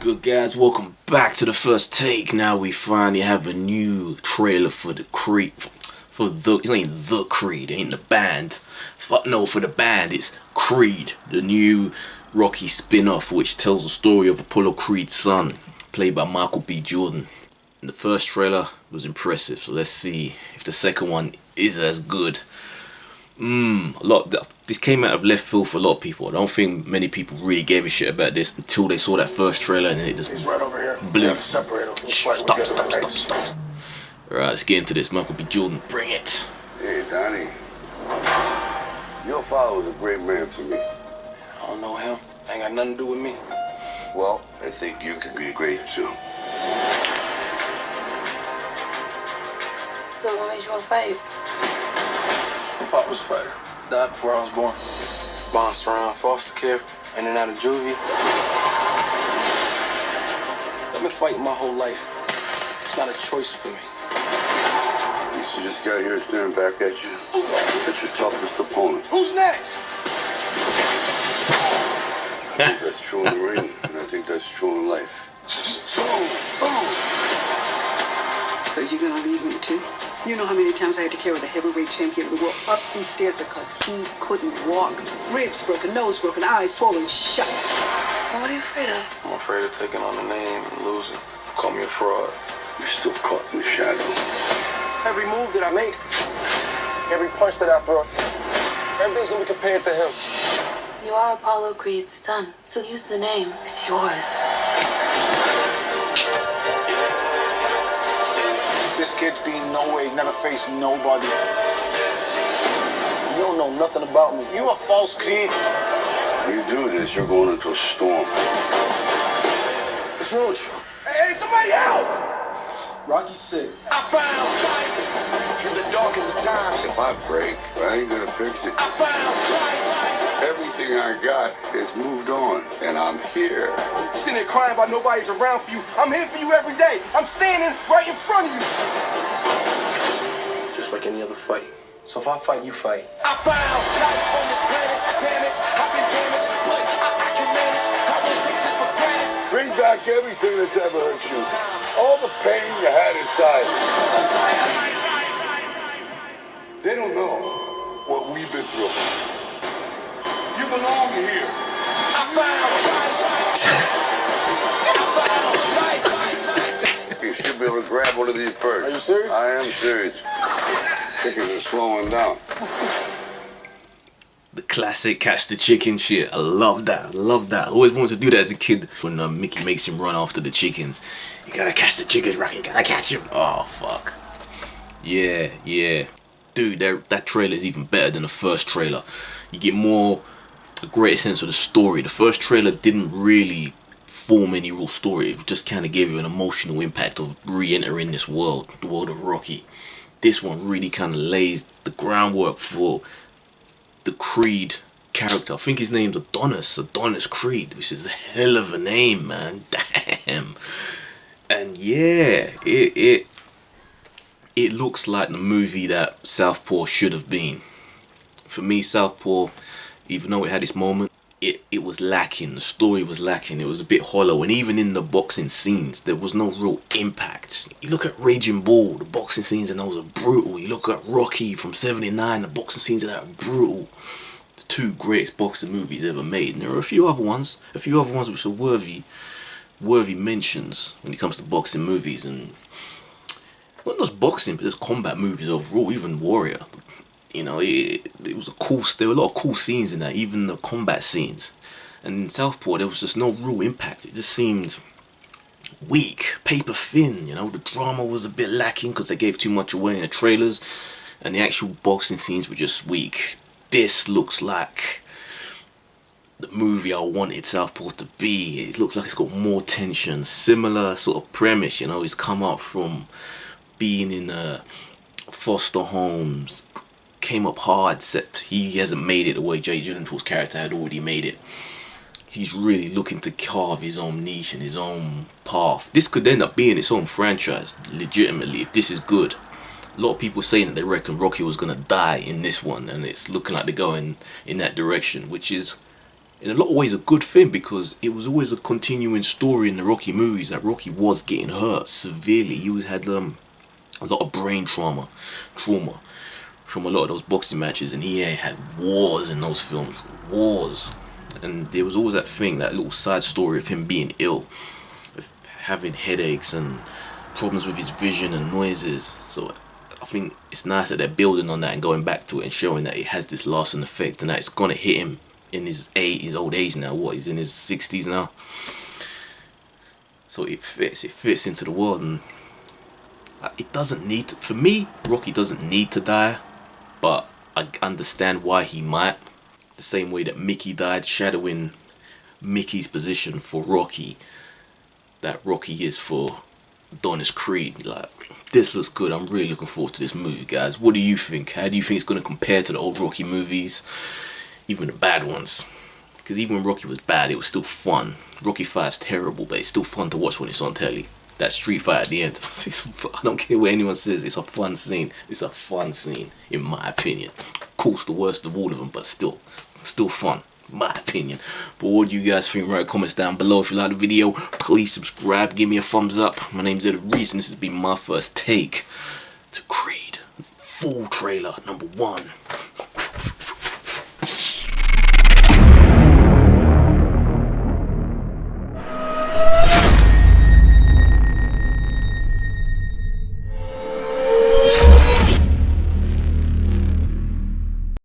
good, guys? Welcome back to the first take. Now we finally have a new trailer for the Creed. It ain't the Creed, it ain't the band. Fuck no, for the band, it's Creed, the new Rocky spin-off, which tells the story of Apollo Creed's son, played by Michael B. Jordan. And the first trailer was impressive, so let's see if the second one is as good. This came out of left field for a lot of people. I don't think many people really gave a shit about this until they saw that first trailer, and then it just He's right over here. blew. Stop. Alright, let's get into this. Michael B. Jordan, bring it. Hey, Donnie. Your father was a great man to me. I don't know him. Ain't got nothing to do with me. Well, I think you could be great too. So what made you want to fight? My pop was a fighter. Died before I was born. Bounced around foster care, in and out of juvie. I've been fighting my whole life. It's not a choice for me. You see this guy here staring back at you? That's your toughest opponent. Who's next? I think that's true in the ring, and I think that's true in life. So you're gonna leave me too? You know how many times I had to carry the heavyweight champion of the world up these stairs because he couldn't walk. Ribs broken, nose broken, eyes swollen shut. What are you afraid of? I'm afraid of taking on the name and losing. Call me a fraud. You're still caught in the shadow. Every move that I make, every punch that I throw, everything's gonna be compared to him. You are Apollo Creed's son, so use the name. It's yours. This kid's been nowhere. He's never faced nobody. You don't know nothing about me. You a false kid. When you do this, you're going into a storm. What's wrong with you? Hey, somebody help! Rocky's sick. I found life in the darkest of times. If I break, I ain't gonna fix it. I found life. Everything I got is moved on, and I'm here. You sitting there crying about nobody's around for you. I'm here for you every day. I'm standing right in front of you. Just like any other fight. So if I fight, you fight. I found life on this planet. Damn it, I've been damaged, but I can manage. I won't take this for granted. Bring back everything that's ever hurt you. All the pain you had inside. They don't know what we've been through. You belong here. I found life. You should be able to grab one of these birds. Are you serious? I am serious. Chickens are slowing down. The classic catch the chicken shit. I love that. I always wanted to do that as a kid. When Mickey makes him run after the chickens. You gotta catch the chickens, Rocky. You gotta catch him. Oh, fuck. Yeah. Dude, that trailer is even better than the first trailer. You get a greater sense of the story. The first trailer didn't really form any real story. It just kind of gave you an emotional impact of re-entering this world, the world of Rocky. This one really kind of lays the groundwork for the Creed character. I think his name's Adonis Creed, which is a hell of a name, man. Damn. And yeah, it looks like the movie that Southpaw should have been. For me, Southpaw, even though it had its moment, it was lacking. The story was lacking. It was a bit hollow, and even in the boxing scenes, there was no real impact. You look at Raging Bull, the boxing scenes in those are brutal. You look at Rocky from '79, the boxing scenes in that are brutal. The two greatest boxing movies ever made. And there are a few other ones which are worthy mentions when it comes to boxing movies, and not just boxing, but there's combat movies overall. Even Warrior. You know, it was there were a lot of cool scenes in that, even the combat scenes. And in Southpaw, there was just no real impact. It just seemed weak, paper thin. You know, the drama was a bit lacking because they gave too much away in the trailers, and the actual boxing scenes were just weak. This looks like the movie I wanted Southpaw to be. It looks like it's got more tension, similar sort of premise. You know, he's come up from being in foster homes, came up hard, except he hasn't made it the way Jay Gyllenhaal's character had already made it. He's really looking to carve his own niche and his own path. This could end up being its own franchise, legitimately, if this is good. A lot of people saying that they reckon Rocky was going to die in this one, and it's looking like they're going in that direction, which is in a lot of ways a good thing, because it was always a continuing story in the Rocky movies that Rocky was getting hurt severely. He always had a lot of brain trauma from a lot of those boxing matches, and he had wars in those films, wars. And there was always that thing, that little side story of him being ill, of having headaches and problems with his vision and noises. So I think it's nice that they're building on that and going back to it and showing that it has this lasting effect, and that it's gonna hit him in his old age now. What, he's in his 60s now, so it fits into the world. And it doesn't need to, for me, Rocky doesn't need to die, but I understand why he might. The same way that Mickey died, shadowing Mickey's position for Rocky, that Rocky is for Adonis Creed. Like, this looks good. I'm really looking forward to this movie, guys. What do you think? How do you think it's going to compare to the old Rocky movies, even the bad ones? Because even when Rocky was bad, it was still fun. Rocky 5's terrible, but it's still fun to watch when it's on telly. That street fight at the end, I don't care what anyone says, it's a fun scene. It's a fun scene, in my opinion. Of course, the worst of all of them, but still fun, my opinion. But what do you guys think? Write comments down below. If you like the video, please subscribe, give me a thumbs up. My name's Adonis, and this has been my first take to Creed full trailer #1.